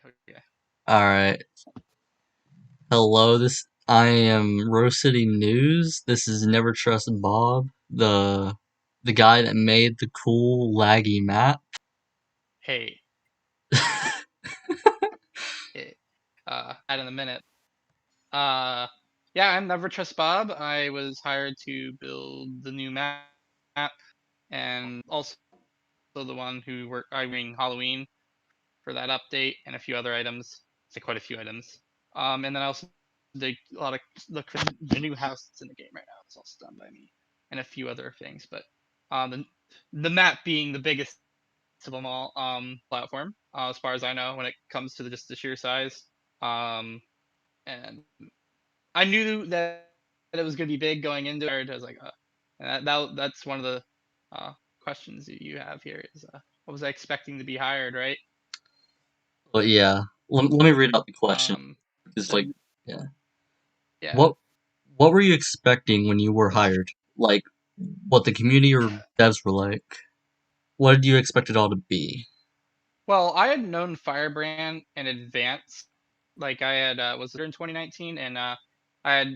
Okay. All right. Hello, I am Rose City News. This is Never Trust Bob, the guy that made the cool laggy map. Hey, hey, add in a minute. Uh, yeah, I'm NeverTrustBob. I was hired to build the new map, and also the one who worked I ring Halloween for that update and a few other items. It's quite a few items. And then I also did a lot of the new house that's in the game right now. It's also done by me, and a few other things. But the map being the biggest of them all platform, as far as I know, when it comes to just the sheer size. Um, and I knew that it was going to be big going into it. I was like, and that's one of the questions that you have here is what was I expecting to be hired, right? But yeah, let me read out the question. Um, It's so like, yeah, yeah, what what were you expecting when you were hired? Like, what the community or devs were like? What did you expect it all to be? well, I had known Firebrand in advance. Like I had was there in 2019, and I had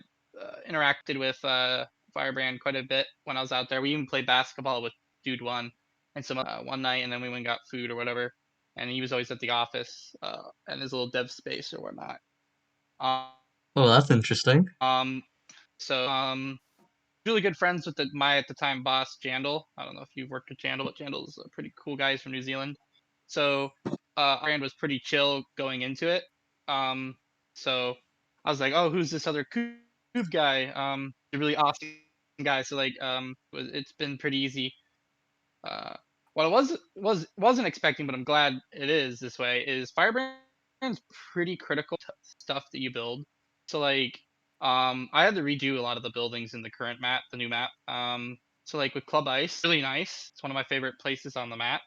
interacted with Firebrand quite a bit when I was out there. We even played basketball with Dude One and some one night, and then we went and got food or whatever. And he was always at the office and his little dev space or whatnot. Um, Oh, that's interesting. um so really good friends with my at the time boss Jandal. I don't know if you've worked with Jandal, but Jandal's a pretty cool guy. He's from New Zealand. So our brand was pretty chill going into it. Um, so I was like, oh, who's this other Coob guy? A really awesome guy. So like, it's been pretty easy. Uh, what I wasn't expecting, but I'm glad it is this way. Is Firebrand's pretty critical stuff that you build. So like, I had to redo a lot of the buildings in the current map, the new map. So like with Club Ice, really nice. It's one of my favorite places on the map.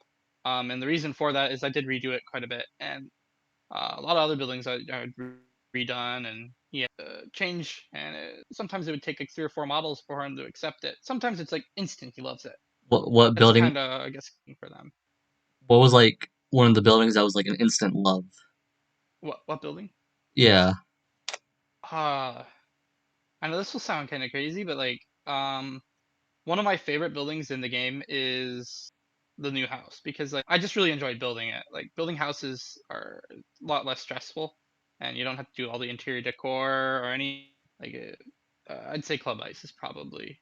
And the reason for that is I did redo it quite a bit, and a lot of other buildings I redone and yeah, change. And sometimes it would take like 3 or 4 models for him to accept it. Sometimes it's like instant. He loves it. What That's building? kind of, I guess, for them. What was like one of the buildings that was like an instant love? What building? Yeah. Uh I know this will sound kind of crazy, but like one of my favorite buildings in the game is the new house because like I just really enjoyed building it. Like building houses are a lot less stressful, and you don't have to do all the interior decor or any like. I'd say Club Ice is probably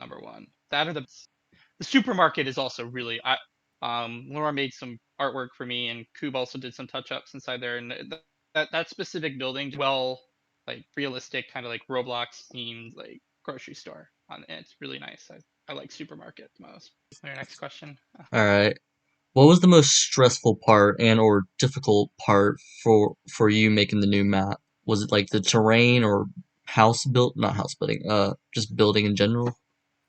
number one. That or the supermarket is also really. Laura made some artwork for me, and Coob also did some touch ups inside there, and that specific building, well, like realistic, kind of like Roblox themed, like grocery store. And it's really nice. I like supermarket the most. Your next question. All right. What was the most stressful part and or difficult part for you making the new map? Was it like the terrain or not house building, just building in general?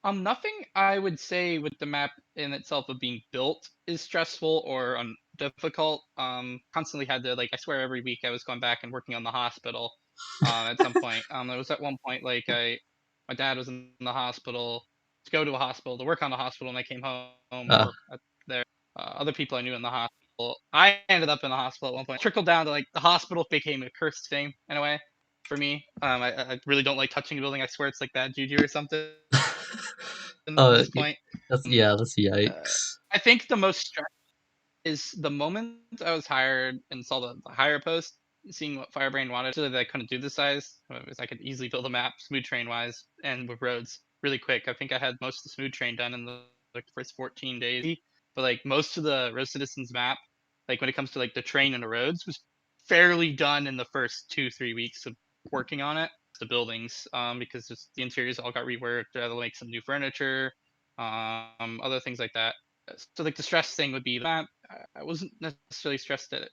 Nothing I would say with the map in itself of being built is stressful or difficult. Constantly had to like I swear every week I was going back and working on the hospital. At some point, there was at one point like my dad was in the hospital to go to a hospital to work on the hospital, and I came home or Uh, work there. Other people I knew in the hospital. I ended up in the hospital at one point. Trickled down to like the hospital became a cursed thing in a way for me. I really don't like touching a building. I swear it's like bad juju or something at uh, this point. that's Um, yeah, that's uh, yikes. I think the most stress is the moment I was hired and saw the hire post, seeing what Firebrain wanted, so that I couldn't do the size, because I could easily build a map smooth train wise and with roads really quick. I think I had most of the smooth train done in the like first 14 days, but like most of the RoCitizens map, like when it comes to like the train and the roads, was fairly done in the first 2-3 weeks of working on it. The buildings, because just the interiors all got reworked. I had to make some new furniture, other things like that. So like the stress thing would be that I wasn't necessarily stressed that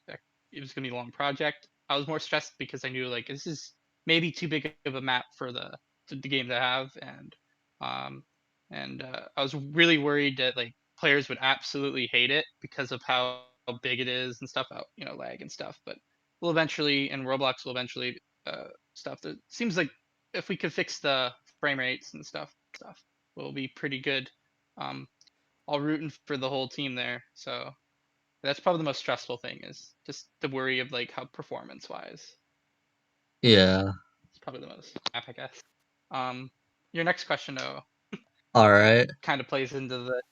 it was going to be a long project. I was more stressed because I knew like this is maybe too big of a map for the game to have, um I was really worried that like players would absolutely hate it because of how big it is and stuff out, lag and stuff. But we'll eventually, and Roblox will eventually stuff that seems like if we could fix the frame rates and stuff will be pretty good. Um, all rooting for the whole team there. So That's probably the most stressful thing is just the worry of like how performance wise. Yeah. It's probably the most app, I guess. Um, your next question though All right. kind of plays into the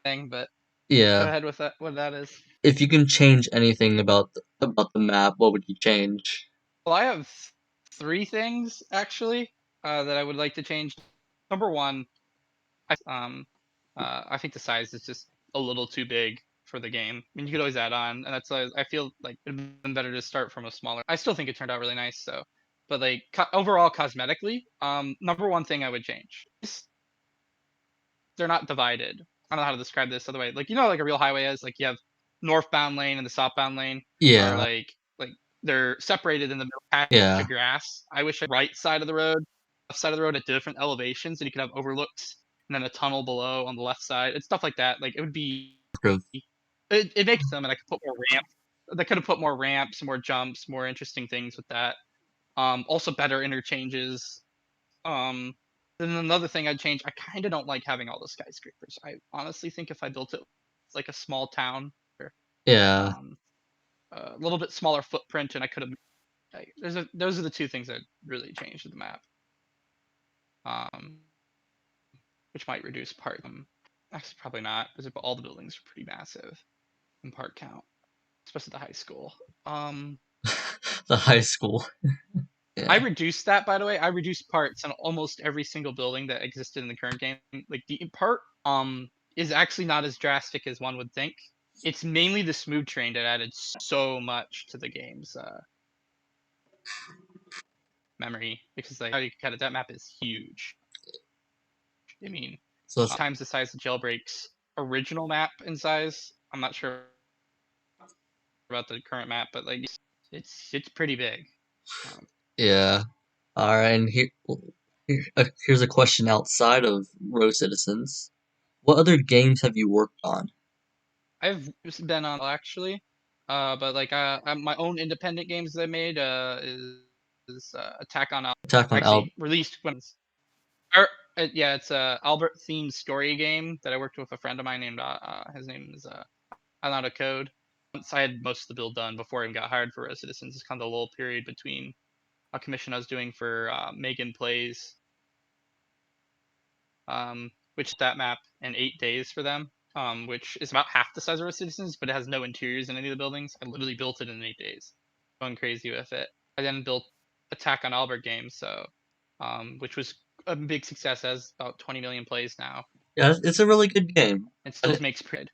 thing, but go Yeah. ahead with that. What that is. If you can change anything about the map, what would you change? Well, I have three things actually that I would like to change. Number one, I think the size is just a little too big for the game. I mean, you could always add on, and that's I feel like it'd been better to start from a smaller. I still think it turned out really nice, so. But like overall, cosmetically, number one thing I would change is they're not divided. I don't know how to describe this other way. Like like a real highway is like you have northbound lane and the southbound lane are Yeah. like they're separated in the middle patch Yeah. of grass. I wish right side of the road, left side of the road at different elevations, and you could have overlooks and then a tunnel below on the left side. It's stuff like that. Like it would be Sort of. it makes them, and I could put more ramps. They could have put more ramps, more jumps, more interesting things with that. Also better interchanges. Um, then another thing I'd change, I kind of don't like having all the skyscrapers. I honestly think if I built it like a small town or Yeah. um, a little bit smaller footprint, and I could have. Those are the two things that really changed the map, um, which might reduce part. Actually, probably not, because all the buildings are pretty massive in part count, especially the high school. Um, The high school. I Yeah. reduced that, by the way. I reduced parts on almost every single building that existed in the current game. Like the part is actually not as drastic as one would think. It's mainly the smooth train that added so much to the game's memory because like how you cut it, that map is huge. I mean, So that's, times the size of Jailbreak's original map in size. I'm not sure about the current map, but like it's pretty big. Um, yeah. All right. And here's a question outside of RoCitizens. What other games have you worked on? I've just been on actually, but like my own independent games that I made is Attack on Attack on Al. actually released when or yeah, it's a Albert themed story game that I worked with a friend of mine named his name is I Know How to Code. Once I had most of the build done before I even got hired for Citizens, it's kind of the lull period between a commission I was doing for Megan Plays, which that map in 8 days for them, which is about half the size of our Citizens, but it has no interiors in any of the buildings. I literally built it in 8 days, going crazy with it. I then built Attack on Albert games, so which was a big success, has about 20 million plays now, Yeah, it's a really good game. and I, still makes pretty.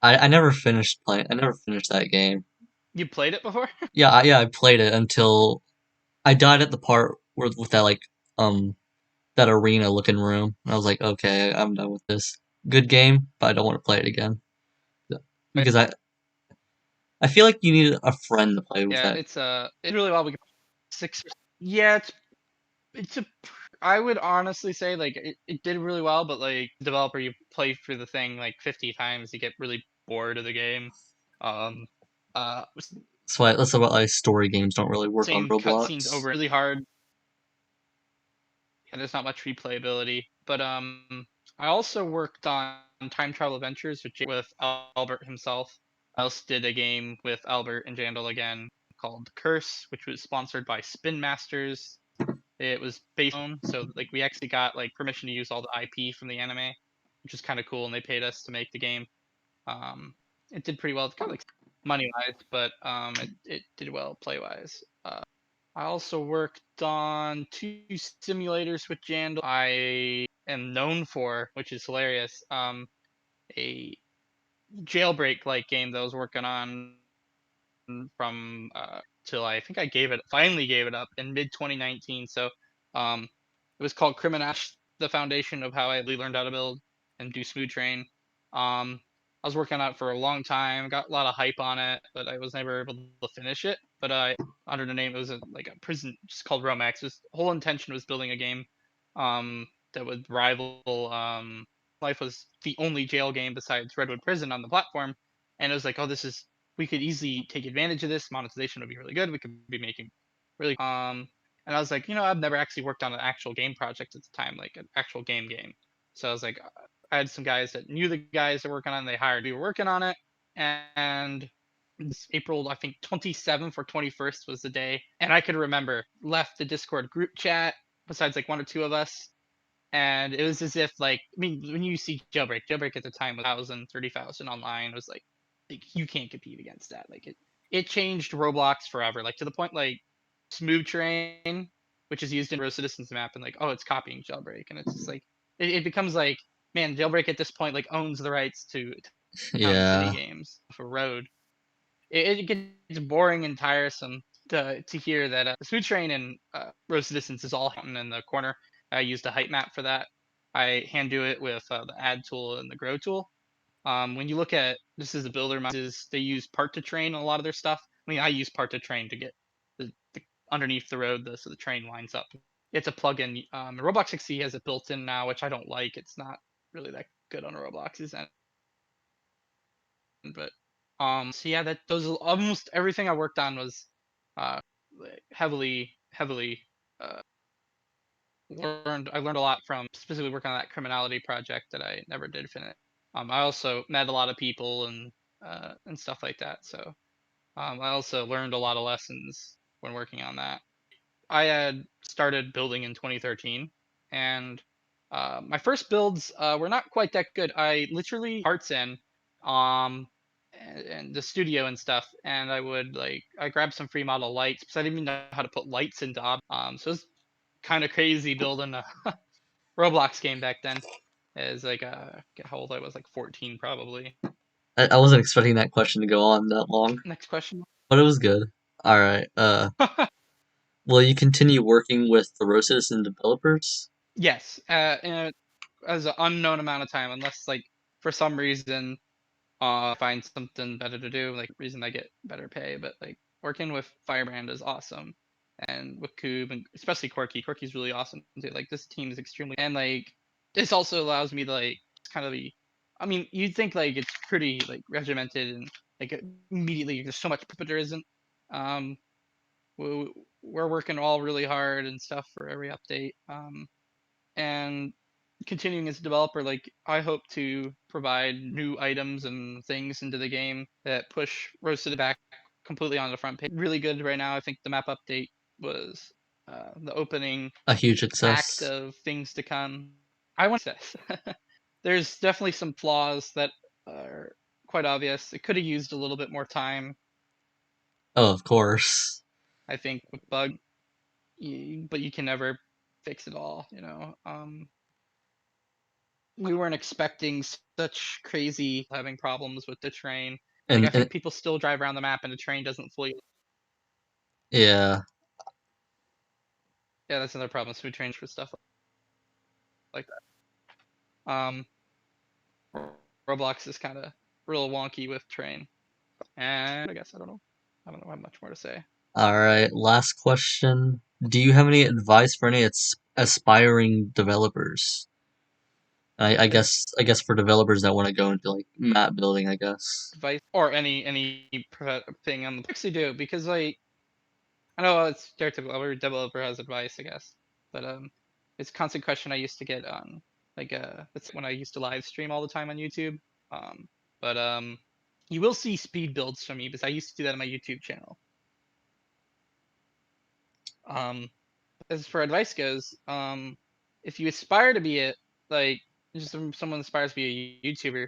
I never finished playing. I never finished that game. You played it before? Yeah, I played it until I died at the part where with that like um that arena looking room. And I was like, okay, I'm done with this. Good game, but I don't want to play it again because I feel like you need a friend to play with Yeah, that. it's really well. We got six. Yeah, it's a. I would honestly say like it did really well, but like developer, you play through the thing like 50 times, you get really bored of the game. Um, uh, That's why like story games don't really work on same cutscenes Roblox. over really hard, and there's not much replayability. But I also worked on time travel adventures with Albert himself. I also did a game with Albert and Jandal again called Curse, which was sponsored by Spin Masters. It was based on, so like we actually got like permission to use all the IP from the anime, which is kind of cool, and they paid us to make the game. Um, it did pretty well. It's kind of like money wise, but it did well play wise. I also worked on two simulators with Jandal. I am known for, which is hilarious. A jailbreak like game that I was working on from till I think I finally gave it up in mid 2019. So it was called Criminash, the foundation of how I really learned how to build and do smooth train. I was working on it for a long time, got a lot of hype on it, but I was never able to finish it. But under the name, it was like a prison, just called Romax. The whole intention was building a game that would rival. Life was the only jail game besides Redwood Prison on the platform, and it was like, oh, this is we could easily take advantage of this. Monetization would be really good. We could be making really and I was like, I've never actually worked on an actual game project at the time, like an actual game. So I was like, I had some guys that knew the guys that were working on it, they hired. We were working on it, and this April, I think 27th or 21st was the day, and I could remember left the Discord group chat besides like one or two of us, and it was as if like I mean when you see jailbreak at the time was 1,000, 30,000 online, it was like you can't compete against that. Like it changed Roblox forever, like to the point like smooth train, which is used in RoCitizens map, and like oh it's copying jailbreak, and it's just like it becomes like man jailbreak at this point like owns the rights to town and city Yeah, games for road. It gets boring and tiresome to hear that Smooth Train and RoCitizens is all in the corner. I used a height map for that. I hand do it with the add tool and the grow tool. When you look at this is a builder is they use part to train a lot of their stuff. I mean, I use part to train to get the underneath the road so the train lines up. It's a plugin. Roblox XC has it built in now, which I don't like. It's not really that good on Roblox's end. But so yeah, that those almost everything I worked on was like heavily uh I learned a lot from specifically working on that criminality project that I never did finish. I also met a lot of people and stuff like that. So I also learned a lot of lessons when working on that. I had started building in 2013, and my first builds were not quite that good. I literally parts in, um, and the studio and stuff, and I grabbed some free model lights because I didn't even know how to put lights into so it was kind of crazy building a Roblox game back then. As like how old I was, like 14 probably. I wasn't expecting that question to go on that long, Next question. but it was good. All right. Will you continue working with the RoCitizen developers? Yes, as an unknown amount of time, unless like for some reason find something better to do, like reason I get better pay. But like working with Firebrand is awesome, and with Coob and especially Corky's really awesome too. Like this team is extremely and like this also allows me to like kind of be. I mean, you'd think like it's pretty like regimented and like immediately there's so much, but there isn't. Um, we, we're working all really hard and stuff for every update. And continuing as a developer, like I hope to provide new items and things into the game that push Roasted back completely on the front page. Really good right now. I think the map update was the opening A huge act success. of things to come. I want to say there's definitely some flaws that are quite obvious. It could have used a little bit more time. Oh, of course. I think with bug, but you can never fix it all. We weren't expecting such crazy having problems with the train. Like I And think people still drive around the map and the train doesn't fully. yeah, Yeah, that's another problem. Smooth trains for stuff like that. Roblox is kind of real wonky with train, and I guess I don't know. I don't know. I have much more to say. all right, last question. Do you have any advice for any aspiring developers? I guess for developers that want to go into like map building, I guess. Advice or thing on the actually do because like I know it's stereotypical. Every developer has advice, I guess, but it's a constant question I used to get on like that's when I used to live stream all the time on YouTube. Um, but you will see speed builds from me because I used to do that on my YouTube channel. Um, as for advice goes, if you aspire to be it, like just someone aspires to be a YouTuber,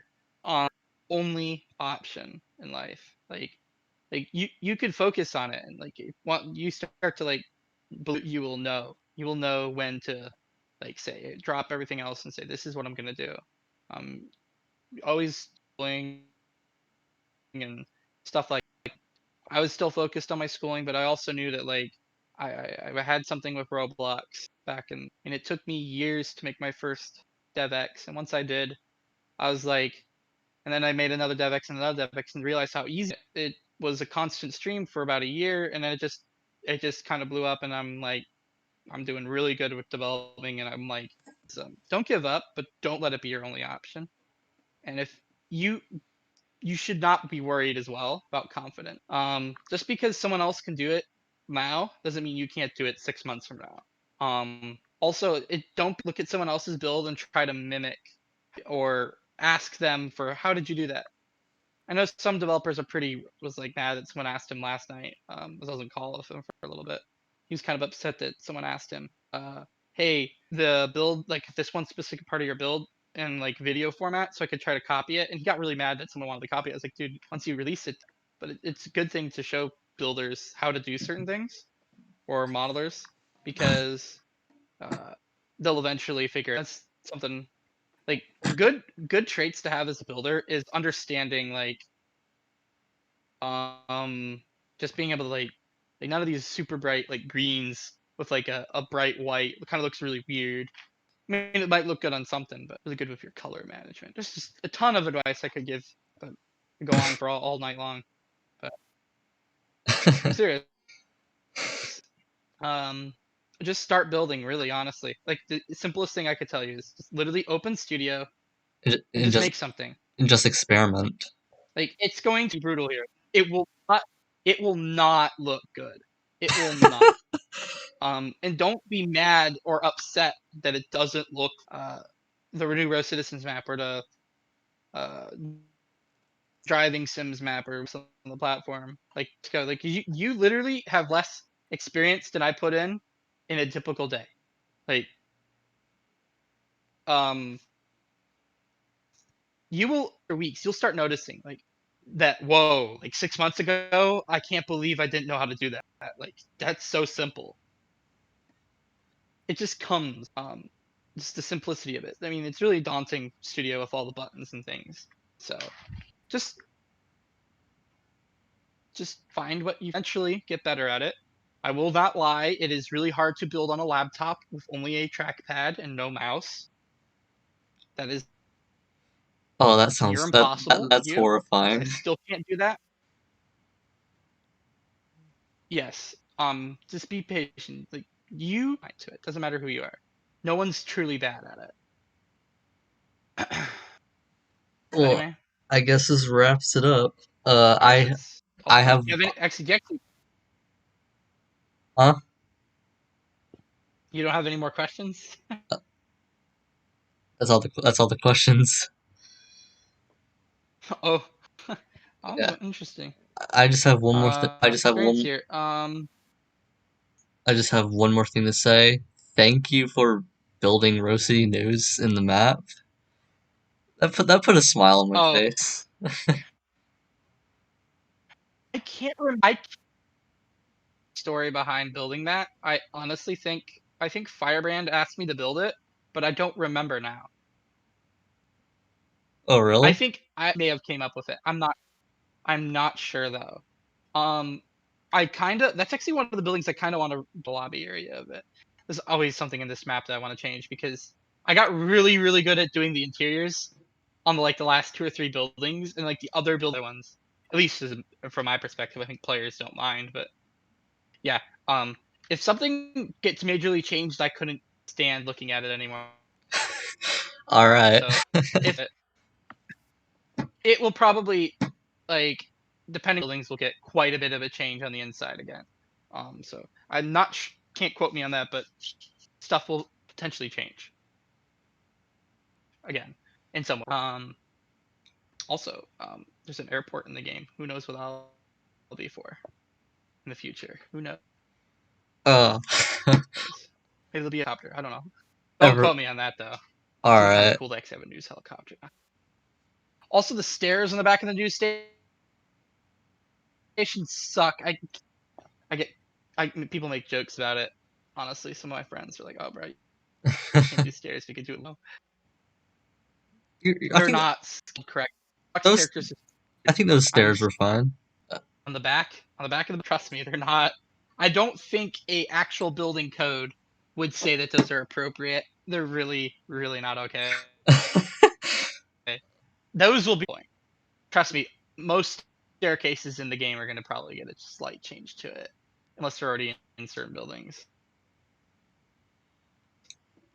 only option in life, like you could focus on it and like you start to like you will know when to like say drop everything else and say this is what I'm gonna do. Um, always playing and stuff like I was still focused on my schooling, but I also knew that like I had something with Roblox back in, and it took me years to make my first DevX, and once I did, I was like, and then I made another DevX and another DevX and realized how easy it was. A constant stream for about a year, and then it just kind of blew up, and I'm like I'm doing really good with developing, and I'm like, so don't give up, but don't let it be your only option. And if you you should not be worried as well about confidence. Just because someone else can do it now doesn't mean you can't do it 6 months from now. Also, it don't look at someone else's build and try to mimic or ask them for how did you do that. I know some developers are pretty was like mad that someone asked him last night. I was on call with him for a little bit. He was kind of upset that someone asked him, "Hey, the build like this one specific part of your build in like video format, so I could try to copy it." And he got really mad that someone wanted to copy it. I was like, "Dude, once you release it, but it's a good thing to show builders how to do certain things or modelers because uh, they'll eventually figure that's something like good traits to have as a builder is understanding um just being able to like none of these super bright like greens with like a bright white it kind of looks really weird. I mean it might look good on something but really good with your color management. There's just a ton of advice I could give but go on for all night long but I'm serious. um just start building really honestly like the simplest thing I could tell you is just literally open studio and and just just make something. and just experiment. Like it's going to be brutal here. It will not. It will not look good. It will not. And don't be mad or upset that it doesn't look the new RoCitizens map or the uh, driving Sims map or something on the platform. Like to go like you literally have less experience than I put in a typical day. Like um you will for weeks you'll start noticing like that whoa like 6 months ago I can't believe I didn't know how to do that like that's so simple it just comes just the simplicity of it. I mean it's really daunting studio with all the buttons and things so just just find what you eventually get better at it. I will not lie, it is really hard to build on a laptop with only a trackpad and no mouse. That is Oh, that near sounds impossible to that's do. I horrifying. still can't do that. Yes. Just be patient. Like you to it. Doesn't matter who you are. No one's truly bad at it. So Well, anyway, I guess this wraps it up. I guess that's all I the have questions. You have any actually do you actually huh? you don't have any more questions? That's all the questions. Oh. Yeah, Oh, interesting. I just have one more thing. Experience here. I just have one more thing to say. Thank you for building Rosy News in the map. That put a smile on my Oh, face. I can't remember. I story behind building that. I think Firebrand asked me to build it, but I don't remember now. Oh, I really? think I may have came up with it. I'm not sure though. Um, I kinda that's actually one of the buildings I kinda want to the lobby area of it. There's always something in this map that I want to change because I got really, really good at doing the interiors on like the last two or three buildings, and like the other builder ones, at least from my perspective, I think players don't mind. But yeah, um, if something gets majorly changed, I couldn't stand looking at it anymore. All right. So if it will probably like depending on buildings will get quite a bit of a change on the inside again. So I'm not can't quote me on that, but stuff will potentially change again in some way. Also, there's an airport in the game. Who knows what I'll be for in the future? Who knows? Uh, Maybe it'll be a helicopter. I don't know. Don't ever. quote me on that though. All Seems kind of right. cool to actually have a news helicopter. Also, the stairs in the back of the news station suck. I get people make jokes about it. Honestly, some of my friends are like, "Oh, bro, you can't do stairs. We could do it." No, I they're think not skilled correct. Watch those characters. I think those I'm stairs were fine. on the back of the. Trust me, they're not. I don't think a actual building code would say that those are appropriate. They're really, really not okay. Those will be. Trust me, most staircases in the game are going to probably get a slight change to it, unless they're already in certain buildings.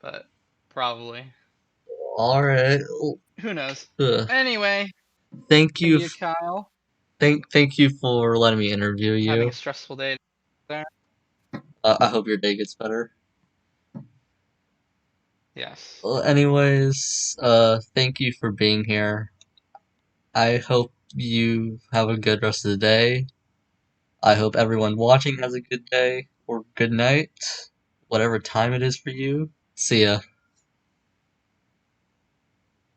But probably. All right. Who knows? Uh, Anyway, thank thank you. you, Kyle. Thank you for letting me interview Having a you. stressful day there. I hope your day gets better. Yes. Well, anyways, thank you for being here. I hope you have a good rest of the day. I hope everyone watching has a good day or good night, whatever time it is for you. See ya.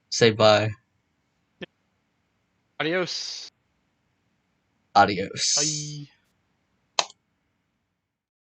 Say bye. Adios. Adios. Bye.